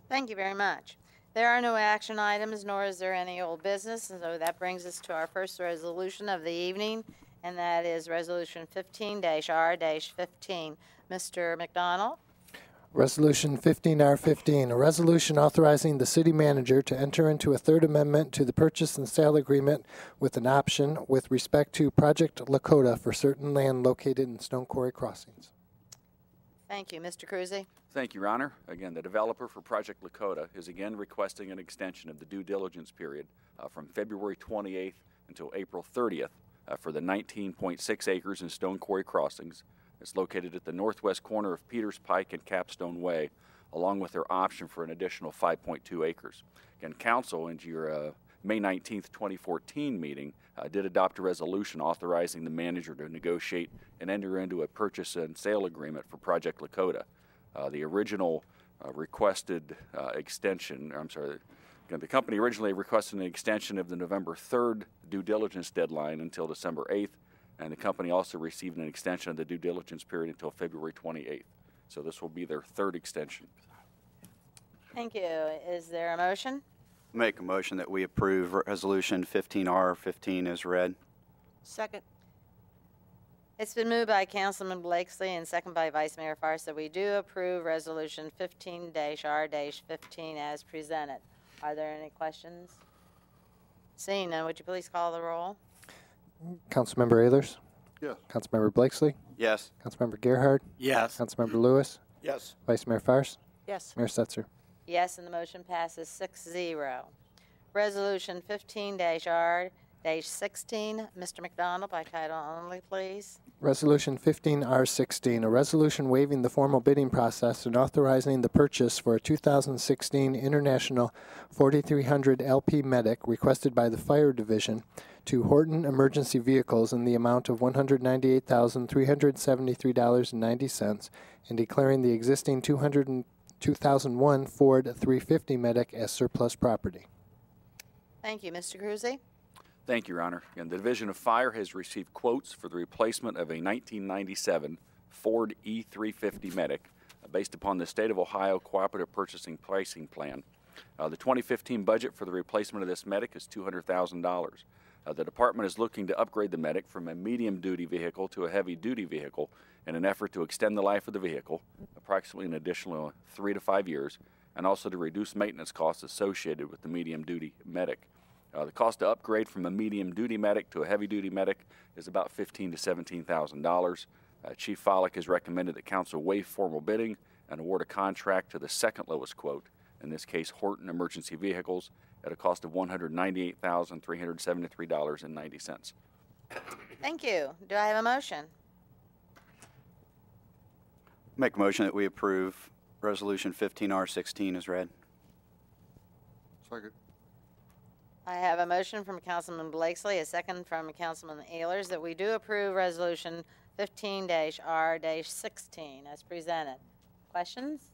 Thank you very much. There are no action items, nor is there any old business, and so that brings us to our first resolution of the evening, and that is Resolution 15-R-15. Mr. McDonald? Resolution 15R15, a resolution authorizing the city manager to enter into a third amendment to the purchase and sale agreement with an option with respect to Project Lakota for certain land located in Stone Quarry Crossings. Thank you. Mr. Cruzy? Thank you, Your Honor. Again, the developer for Project Lakota is again requesting an extension of the due diligence period from February 28th until April 30th for the 19.6 acres in Stone Quarry Crossings. It's located at the northwest corner of Peters Pike and Capstone Way, along with their option for an additional 5.2 acres. Again, Council, in your May 19th, 2014 meeting, did adopt a resolution authorizing the manager to negotiate and enter into a purchase and sale agreement for Project Lakota. The original requested extension, the company originally requested an extension of the November 3rd due diligence deadline until December 8th, and the company also received an extension of the due diligence period until February 28th. So this will be their third extension. Thank you. Is there a motion? Make a motion that we approve Resolution 15R15 as read. Second. It's been moved by Councilman Blakesley and second by Vice Mayor Farr that we do approve Resolution 15-R-15 as presented. Are there any questions? Seeing none, would you please call the roll? Councilmember Ehlers? Yes. Councilmember Blakesley? Yes. Councilmember Gerhard? Yes. Councilmember Lewis? Yes. Vice Mayor Farr? Yes. Mayor Setzer? Yes, and the motion passes 6-0. Resolution 15-R-16. Mr. McDonald, by title only, please. Resolution 15R16, a resolution waiving the formal bidding process and authorizing the purchase for a 2016 International 4300 LP Medic requested by the Fire Division to Horton Emergency Vehicles in the amount of $198,373.90 and declaring the existing 2001 Ford 350 Medic as surplus property. Thank you. Mr. Cruzy? Thank you, Your Honor. And the Division of Fire has received quotes for the replacement of a 1997 Ford E350 Medic based upon the State of Ohio Cooperative Purchasing Pricing Plan. The 2015 budget for the replacement of this Medic is $200,000. The department is looking to upgrade the Medic from a medium-duty vehicle to a heavy-duty vehicle in an effort to extend the life of the vehicle, approximately an additional 3 to 5 years, and also to reduce maintenance costs associated with the medium-duty Medic. The cost to upgrade from a medium-duty Medic to a heavy-duty Medic is about $15,000 to $17,000. Chief Follick has recommended that Council waive formal bidding and award a contract to the second lowest quote, in this case Horton Emergency Vehicles, at a cost of $198,373.90. Thank you. Do I have a motion? Make a motion that we approve Resolution 15R16 as read. Second. I have a motion from Councilman Blakesley, a second from Councilman Ehlers, that we do approve Resolution 15-R-16 as presented. Questions?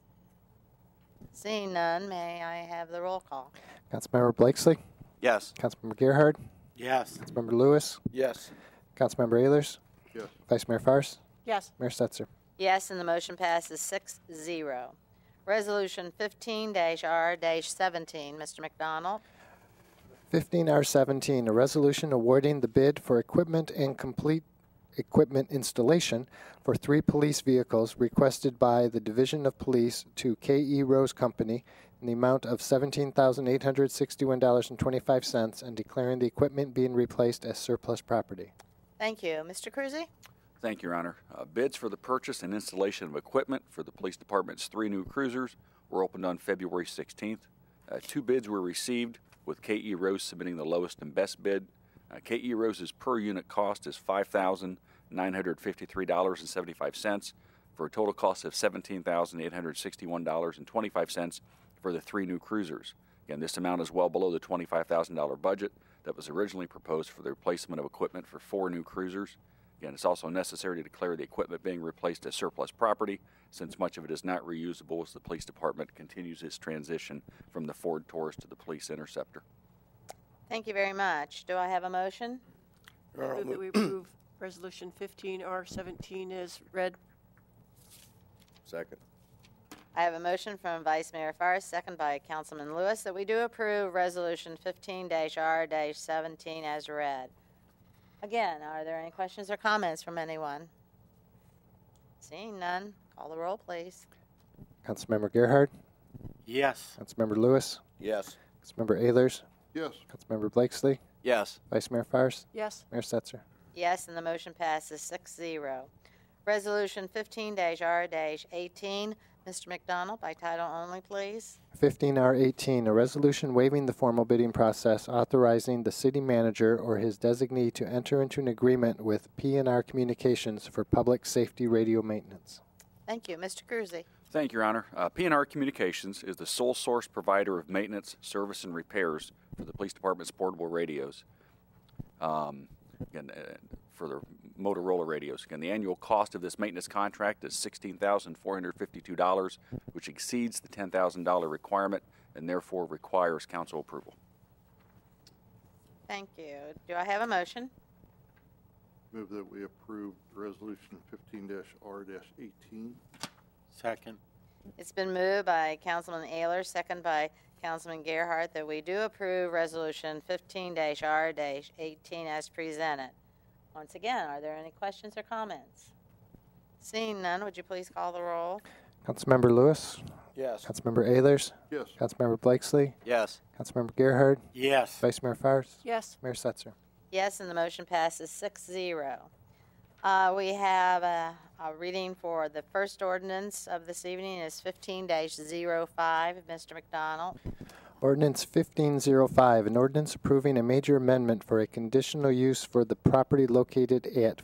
Seeing none, may I have the roll call? Councilmember Blakesley? Yes. Councilmember Gerhard? Yes. Councilmember Lewis? Yes. Councilmember Ehlers? Yes. Vice Mayor Farr? Yes. Mayor Setzer? Yes, and the motion passes 6-0. Resolution 15-R-17. Mr. McDonald? 15R17, a resolution awarding the bid for equipment and complete equipment installation for 3 police vehicles requested by the Division of Police to K.E. Rose Company in the amount of $17,861.25 and declaring the equipment being replaced as surplus property. Thank you. Mr. Cruzy? Thank you, Your Honor. Bids for the purchase and installation of equipment for the Police Department's 3 new cruisers were opened on February 16th. 2 bids were received, with K.E. Rose submitting the lowest and best bid. K.E. Rose's per unit cost is $5,953.75 for a total cost of $17,861.25 for the 3 new cruisers. Again, this amount is well below the $25,000 budget that was originally proposed for the replacement of equipment for 4 new cruisers. Again, it's also necessary to declare the equipment being replaced as surplus property, since much of it is not reusable as the police department continues its transition from the Ford Taurus to the Police Interceptor. Thank you very much. Do I have a motion? I move that we approve Resolution 15R17 as read. Second. I have a motion from Vice Mayor Forrest, second by Councilman Lewis, that we do approve Resolution 15-R-17 as read. Again, are there any questions or comments from anyone? Seeing none, call the roll, please. Councilmember Gerhard, Yes. Councilmember Lewis, Yes. Councilmember Ehlers, Yes. Councilmember Blakesley, Yes. Vice Mayor Forrest, Yes. Mayor Setzer. Yes, and the motion passes 6-0. Resolution 15-R-18, Mr. McDonald, by title only, please. 15R18, a resolution waiving the formal bidding process authorizing the city manager or his designee to enter into an agreement with P&R Communications for public safety radio maintenance. Thank you. Mr. Cruzy. Thank you, Your Honor. P&R Communications is the sole source provider of maintenance, service, and repairs for the police department's portable radios. For the Motorola radios. Again, the annual cost of this maintenance contract is $16,452, which exceeds the $10,000 requirement and therefore requires council approval. Thank you. Do I have a motion? Move that we approve Resolution 15-R-18. Second. It's been moved by Councilman Ayler, second by Councilman Gerhardt, that we do approve Resolution 15-R-18 as presented. Once again, are there any questions or comments? Seeing none, would you please call the roll? Councilmember Lewis, Yes. Councilmember Ehlers, Yes. Councilmember Blakesley, Yes. Councilmember Gerhard, Yes. Vice Mayor Forrest, Yes. Mayor Setzer. Yes, and the motion passes 6-0. We have a reading for the first ordinance of this evening is 15-05. Mr. McDonald. Ordinance 1505, an ordinance approving a major amendment for a conditional use for the property located at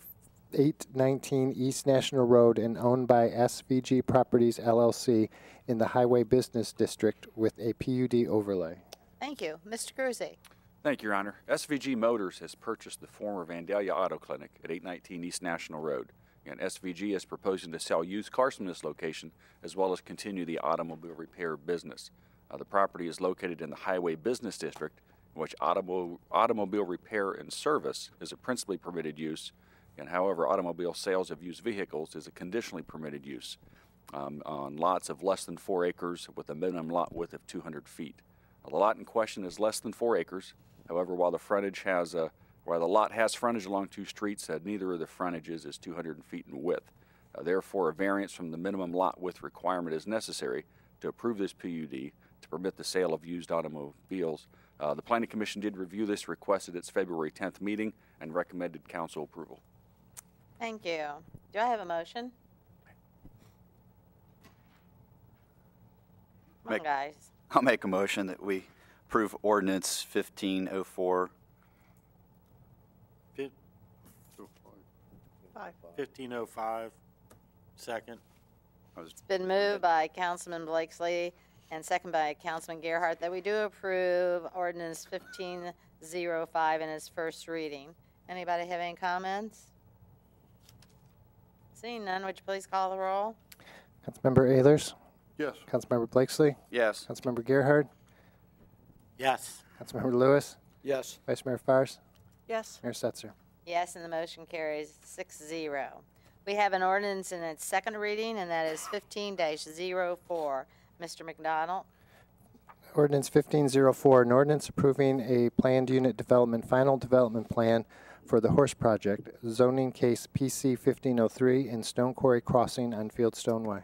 819 East National Road and owned by SVG Properties LLC in the Highway Business District with a PUD overlay. Thank you. Mr. Cruzy. Thank you, Your Honor. SVG Motors has purchased the former Vandalia Auto Clinic at 819 East National Road. And SVG is proposing to sell used cars from this location as well as continue the automobile repair business. The property is located in the Highway Business District, in which automobile repair and service is a principally permitted use, and however, automobile sales of used vehicles is a conditionally permitted use on lots of less than 4 acres with a minimum lot width of 200 feet. The lot in question is less than 4 acres. However, while the lot has frontage along 2 streets, neither of the frontages is 200 feet in width. Therefore, a variance from the minimum lot width requirement is necessary to approve this PUD to permit the sale of used automobiles. The Planning Commission did review this request at its February 10th meeting and recommended council approval. Thank you. Do I have a motion? Come on, Make- guys. I'll make a motion that we approve ordinance 1504. 1505. Second. It's been moved by Councilman Blakesley and second by Councilman Gerhardt that we do approve ordinance 1505 in its first reading. Anybody have any comments? Seeing none, would you please call the roll? Councilmember Ehlers, Yes. Councilmember Blakesley, Yes. Councilmember Gerhard, Yes. Councilmember Lewis, Yes. Vice Mayor Forrest, Yes. Mayor Setzer. Yes, and the motion carries 6-0. We have an ordinance in its second reading, and that is 15-04. Mr. McDonald. Ordinance 1504, an ordinance approving a planned unit development final development plan for the Horse Project, zoning case PC 1503 in Stone Quarry Crossing on Fieldstone Way.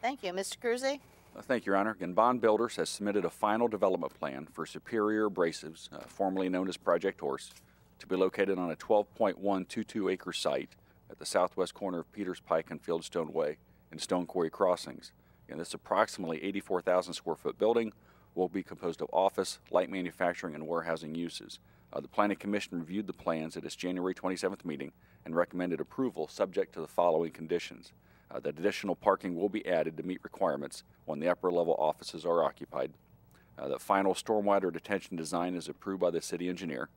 Thank you. Mr. Cruzy. Thank you, Your Honor. Again, Bond Builders has submitted a final development plan for Superior Abrasives, formerly known as Project Horse, to be located on a 12.122 acre site at the southwest corner of Peters Pike and Fieldstone Way in Stone Quarry Crossings. And this approximately 84,000 square foot building will be composed of office, light manufacturing, and warehousing uses. The Planning Commission reviewed the plans at its January 27th meeting and recommended approval subject to the following conditions. That additional parking will be added to meet requirements when the upper level offices are occupied. That final stormwater detention design is approved by the city engineer.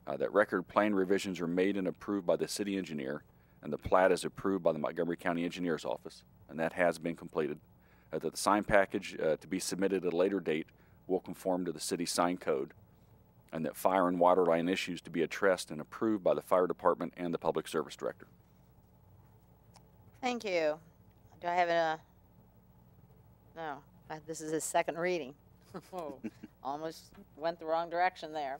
That record plan revisions are made and approved by the city engineer, and the plat is approved by the Montgomery County Engineer's Office, and that has been completed. That the sign package to be submitted at a later date will conform to the city sign code, and that fire and water line issues to be addressed and approved by the fire department and the public service director. Thank you. Do I have a No, this is his second reading. Almost went the wrong direction there.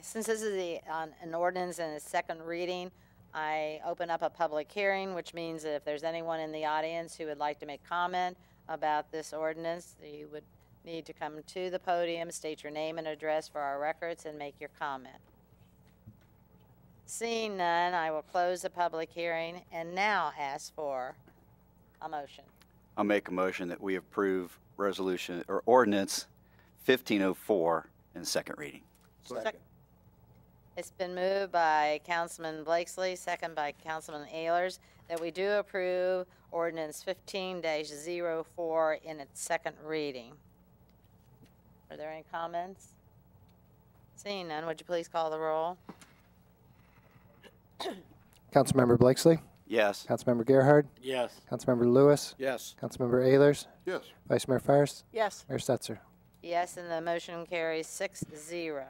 Since this is an ordinance and its second reading, I open up a public hearing, which means that if there's anyone in the audience who would like to make comment about this ordinance, you would need to come to the podium, state your name and address for our records, and make your comment. Seeing none, I will close the public hearing and now ask for a motion. I'll make a motion that we approve resolution or ordinance 1504 in second reading. Second. It's been moved by Councilman Blakesley, second by Councilman Ehlers, that we do approve ordinance 15-04 in its second reading. Are there any comments? Seeing none, would you please call the roll? Councilmember Blakesley, Yes. Councilmember Gerhard, Yes. Councilmember Lewis, Yes. Councilmember Ehlers, Yes. Vice Mayor Fires, Yes. Mayor Stetzer. Yes, and the motion carries 6-0.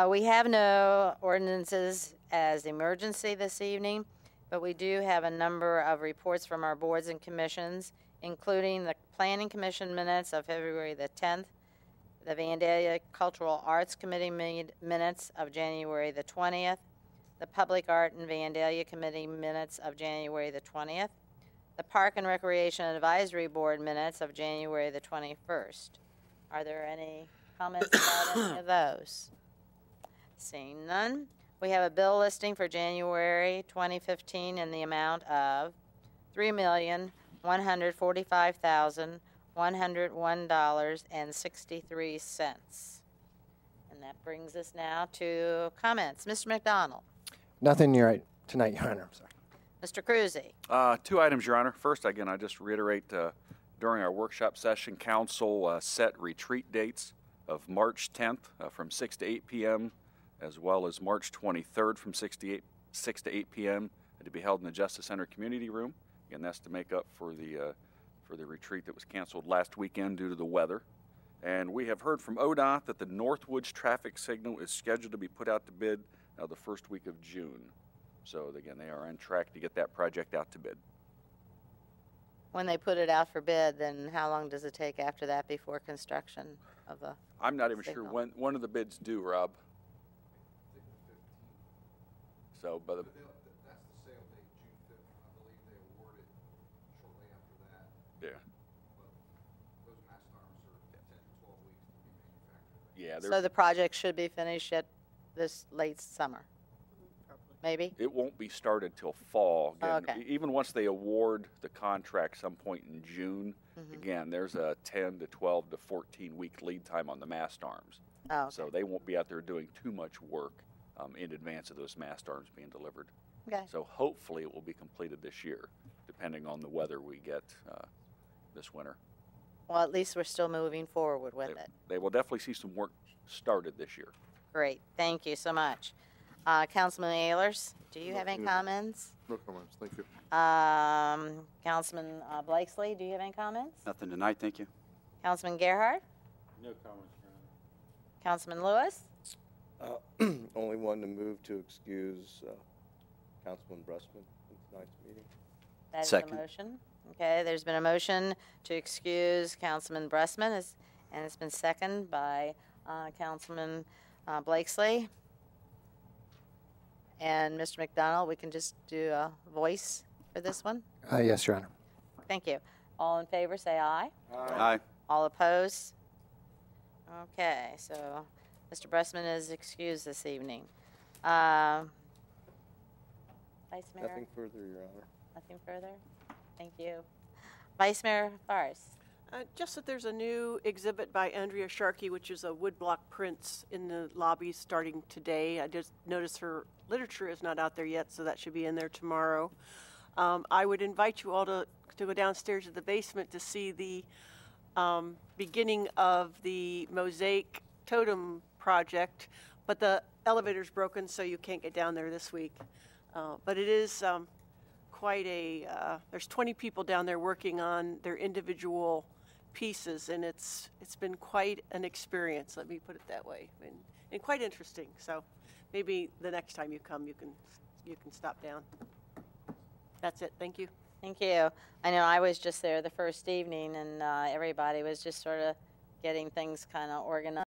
We have no ordinances as emergency this evening, but we do have a number of reports from our boards and commissions, including the Planning Commission minutes of February the 10th, the Vandalia Cultural Arts Committee minutes of January the 20th, the Public Art and Vandalia Committee minutes of January the 20th, the Park and Recreation Advisory Board minutes of January the 21st. Are there any comments about any of those? Seeing none, we have a bill listing for January 2015 in the amount of $3,145,101.63. And that brings us now to comments. Mr. McDonald. Nothing tonight, Your Honor. I'm sorry. Mr. Cruzy. 2 items, Your Honor. First, again, I just reiterate during our workshop session, Council set retreat dates of March 10th from 6 to 8 p.m., as well as March 23rd from 6 to 8 p.m. to be held in the Justice Center Community Room. Again, that's to make up for the retreat that was canceled last weekend due to the weather. And we have heard from ODOT that the Northwoods traffic signal is scheduled to be put out to bid the first week of June. So, again, they are on track to get that project out to bid. When they put it out for bid, then how long does it take after that before construction of the I'm not even sure signal? when are the bids due, Rob. So, but That's the sale date, June 5th. I believe they awarded shortly after that. yeah, But those mast arms are 10 to 12 weeks to be manufactured. yeah, So the project should be finished at this late summer, maybe? it won't be started till fall. Again, Okay. Even once they award the contract some point in June, again, there's a 10 to 12 to 14 week lead time on the mast arms. Oh, okay. So they won't be out there doing too much work in advance of those mast arms being delivered. Okay. So hopefully it will be completed this year, depending on the weather we get this winter. Well, at least we're still moving forward with it. They will definitely see some work started this year. Great, thank you so much. Councilman Ehlers, do you have any comments? No comments, thank you. Councilman Blakesley, do you have any comments? Nothing tonight, thank you. Councilman Gerhard? No comments, Your Honor. Councilman Lewis? Only one to move to excuse Councilman Bressman from tonight's meeting. That is Second. a motion. Okay, there's been a motion to excuse Councilman Bressman, and it's been seconded by Councilman Blakesley. And Mr. McDonald, we can just do a voice for this one? Yes, Your Honor. Thank you. All in favor, say aye. Aye. All opposed? Okay, so Mr. Bressman is excused this evening. Vice Mayor? Nothing further, Your Honor. Nothing further? Thank you. Vice Mayor Fars? Just that there's a new exhibit by Andrea Sharkey, which is a woodblock prints in the lobby starting today. I just noticed her literature is not out there yet, so that should be in there tomorrow. I would invite you all to go downstairs to the basement to see the beginning of the mosaic totem project, but the elevator's broken, so you can't get down there this week. But it is quite a, there's 20 people down there working on their individual pieces, and it's been quite an experience, let me put it that way, and quite interesting. So maybe the next time you come, you can stop down. That's it. Thank you. Thank you. I know I was just there the first evening, and everybody was just sort of getting things kind of organized.